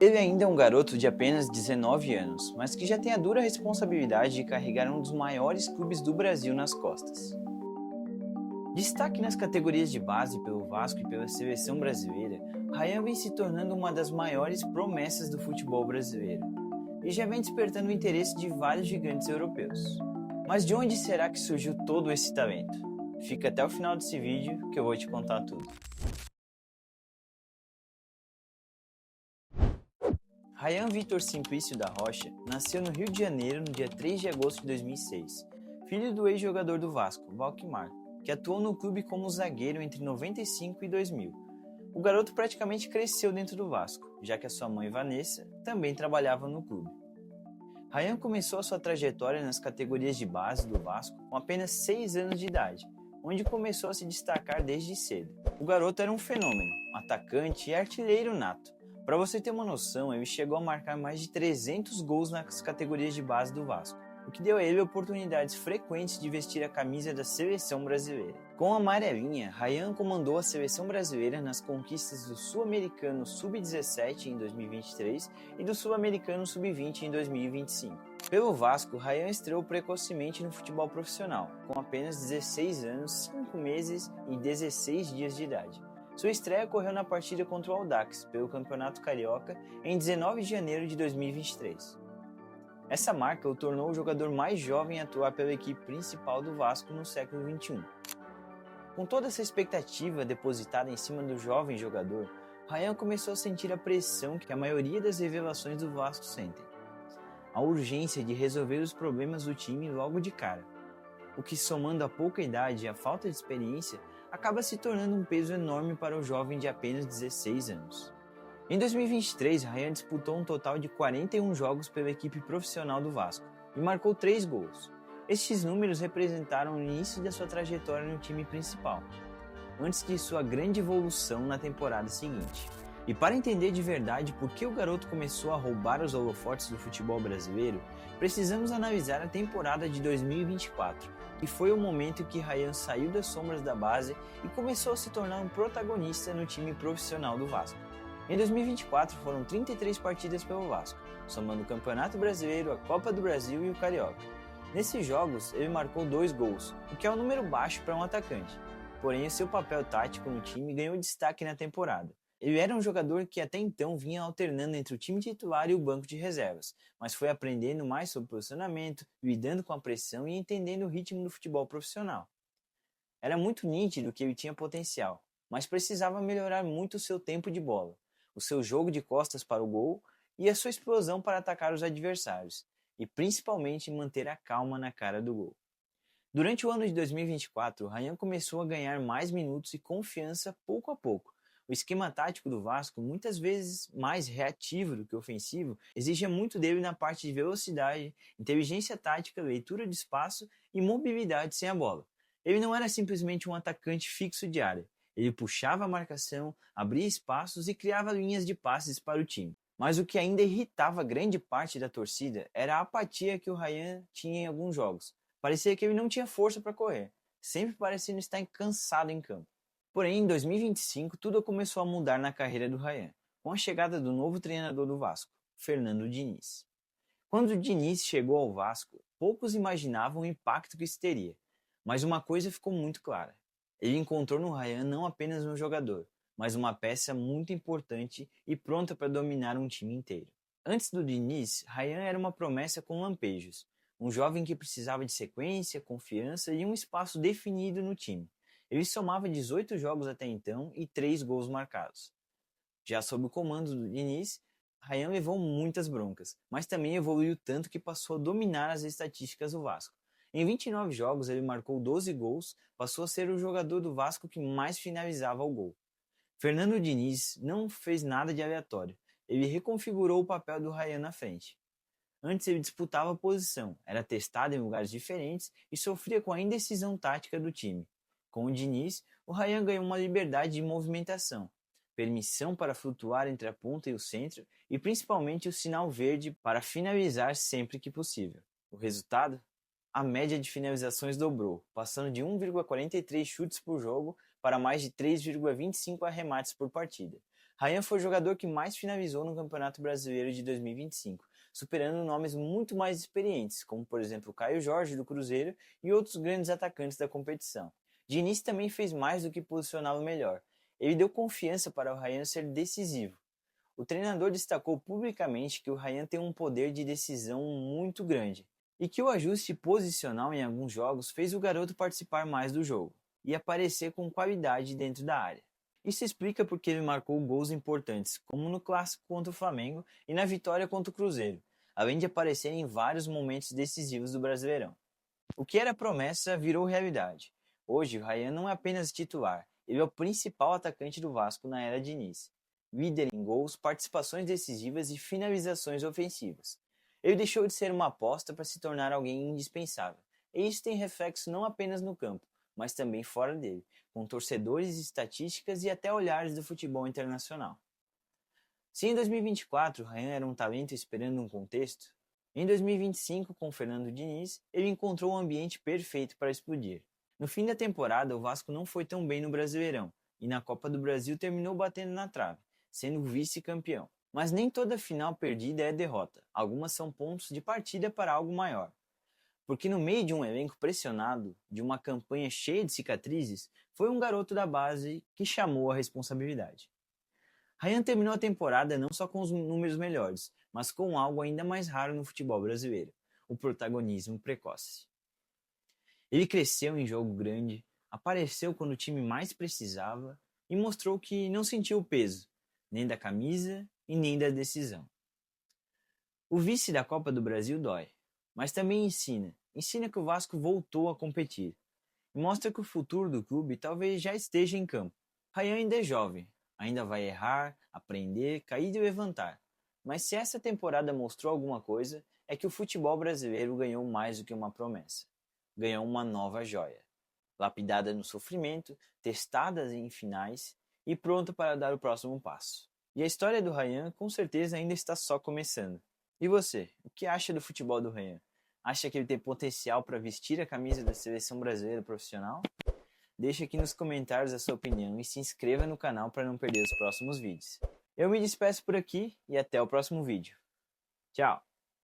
Ele ainda é um garoto de apenas 19 anos, mas que já tem a dura responsabilidade de carregar um dos maiores clubes do Brasil nas costas. Destaque nas categorias de base pelo Vasco e pela seleção brasileira, Ryan vem se tornando uma das maiores promessas do futebol brasileiro e já vem despertando o interesse de vários gigantes europeus. Mas de onde será que surgiu todo esse talento? Fica até o final desse vídeo que eu vou te contar tudo. Ryan Vitor Simplício da Rocha nasceu no Rio de Janeiro no dia 3 de agosto de 2006, filho do ex-jogador do Vasco, Valquimar, que atuou no clube como zagueiro entre 95 e 2000. O garoto praticamente cresceu dentro do Vasco, já que a sua mãe Vanessa também trabalhava no clube. Ryan começou a sua trajetória nas categorias de base do Vasco com apenas 6 anos de idade, onde começou a se destacar desde cedo. O garoto era um fenômeno, atacante e artilheiro nato. Para você ter uma noção, ele chegou a marcar mais de 300 gols nas categorias de base do Vasco, o que deu a ele oportunidades frequentes de vestir a camisa da seleção brasileira. Com a amarelinha, Ryan comandou a seleção brasileira nas conquistas do Sul-Americano Sub-17 em 2023 e do Sul-Americano Sub-20 em 2025. Pelo Vasco, Ryan estreou precocemente no futebol profissional, com apenas 16 anos, 5 meses e 16 dias de idade. Sua estreia ocorreu na partida contra o Audax, pelo Campeonato Carioca, em 19 de janeiro de 2023. Essa marca o tornou o jogador mais jovem a atuar pela equipe principal do Vasco no século XXI. Com toda essa expectativa depositada em cima do jovem jogador, Ryan começou a sentir a pressão que a maioria das revelações do Vasco sentem. A urgência de resolver os problemas do time logo de cara, o que, somando a pouca idade e a falta de experiência, acaba se tornando um peso enorme para o jovem de apenas 16 anos. Em 2023, Ryan disputou um total de 41 jogos pela equipe profissional do Vasco e marcou 3 gols. Estes números representaram o início da sua trajetória no time principal, antes de sua grande evolução na temporada seguinte. E para entender de verdade por que o garoto começou a roubar os holofotes do futebol brasileiro, precisamos analisar a temporada de 2024, que foi o momento em que Ryan saiu das sombras da base e começou a se tornar um protagonista no time profissional do Vasco. Em 2024 foram 33 partidas pelo Vasco, somando o Campeonato Brasileiro, a Copa do Brasil e o Carioca. Nesses jogos, ele marcou 2 gols, o que é um número baixo para um atacante. Porém, o seu papel tático no time ganhou destaque na temporada. Ele era um jogador que até então vinha alternando entre o time titular e o banco de reservas, mas foi aprendendo mais sobre posicionamento, lidando com a pressão e entendendo o ritmo do futebol profissional. Era muito nítido que ele tinha potencial, mas precisava melhorar muito o seu tempo de bola, o seu jogo de costas para o gol e a sua explosão para atacar os adversários, e principalmente manter a calma na cara do gol. Durante o ano de 2024, Ryan começou a ganhar mais minutos e confiança pouco a pouco. O esquema tático do Vasco, muitas vezes mais reativo do que ofensivo, exigia muito dele na parte de velocidade, inteligência tática, leitura de espaço e mobilidade sem a bola. Ele não era simplesmente um atacante fixo de área. Ele puxava a marcação, abria espaços e criava linhas de passes para o time. Mas o que ainda irritava grande parte da torcida era a apatia que o Ryan tinha em alguns jogos. Parecia que ele não tinha força para correr, sempre parecendo estar cansado em campo. Porém, em 2025, tudo começou a mudar na carreira do Ryan, com a chegada do novo treinador do Vasco, Fernando Diniz. Quando o Diniz chegou ao Vasco, poucos imaginavam o impacto que isso teria, mas uma coisa ficou muito clara. Ele encontrou no Ryan não apenas um jogador, mas uma peça muito importante e pronta para dominar um time inteiro. Antes do Diniz, Ryan era uma promessa com lampejos, um jovem que precisava de sequência, confiança e um espaço definido no time. Ele somava 18 jogos até então e 3 gols marcados. Já sob o comando do Diniz, Ryan levou muitas broncas, mas também evoluiu tanto que passou a dominar as estatísticas do Vasco. Em 29 jogos ele marcou 12 gols, passou a ser o jogador do Vasco que mais finalizava o gol. Fernando Diniz não fez nada de aleatório, ele reconfigurou o papel do Ryan na frente. Antes ele disputava a posição, era testado em lugares diferentes e sofria com a indecisão tática do time. Com o Diniz, o Ryan ganhou uma liberdade de movimentação, permissão para flutuar entre a ponta e o centro e principalmente o sinal verde para finalizar sempre que possível. O resultado? A média de finalizações dobrou, passando de 1,43 chutes por jogo para mais de 3,25 arremates por partida. Ryan foi o jogador que mais finalizou no Campeonato Brasileiro de 2025, superando nomes muito mais experientes, como por exemplo Caio Jorge do Cruzeiro e outros grandes atacantes da competição. Diniz também fez mais do que posicioná-lo melhor. Ele deu confiança para o Ryan ser decisivo. O treinador destacou publicamente que o Ryan tem um poder de decisão muito grande e que o ajuste posicional em alguns jogos fez o garoto participar mais do jogo e aparecer com qualidade dentro da área. Isso explica porque ele marcou gols importantes, como no clássico contra o Flamengo e na vitória contra o Cruzeiro, além de aparecer em vários momentos decisivos do Brasileirão. O que era promessa virou realidade. Hoje, o Ryan não é apenas titular, ele é o principal atacante do Vasco na era Diniz, líder em gols, participações decisivas e finalizações ofensivas. Ele deixou de ser uma aposta para se tornar alguém indispensável, e isso tem reflexo não apenas no campo, mas também fora dele, com torcedores, estatísticas e até olhares do futebol internacional. Se em 2024 Ryan era um talento esperando um contexto, em 2025, com Fernando Diniz, ele encontrou o ambiente perfeito para explodir. No fim da temporada, o Vasco não foi tão bem no Brasileirão, e na Copa do Brasil terminou batendo na trave, sendo vice-campeão. Mas nem toda final perdida é derrota, algumas são pontos de partida para algo maior. Porque no meio de um elenco pressionado, de uma campanha cheia de cicatrizes, foi um garoto da base que chamou a responsabilidade. Ryan terminou a temporada não só com os números melhores, mas com algo ainda mais raro no futebol brasileiro, o protagonismo precoce. Ele cresceu em jogo grande, apareceu quando o time mais precisava e mostrou que não sentiu o peso, nem da camisa e nem da decisão. O vice da Copa do Brasil dói, mas também ensina que o Vasco voltou a competir e mostra que o futuro do clube talvez já esteja em campo. Ryan ainda é jovem, ainda vai errar, aprender, cair e levantar, mas se essa temporada mostrou alguma coisa, é que o futebol brasileiro ganhou mais do que uma promessa. Ganhou uma nova joia, lapidada no sofrimento, testada em finais e pronta para dar o próximo passo. E a história do Ryan com certeza ainda está só começando. E você, o que acha do futebol do Ryan? Acha que ele tem potencial para vestir a camisa da seleção brasileira profissional? Deixe aqui nos comentários a sua opinião e se inscreva no canal para não perder os próximos vídeos. Eu me despeço por aqui e até o próximo vídeo. Tchau!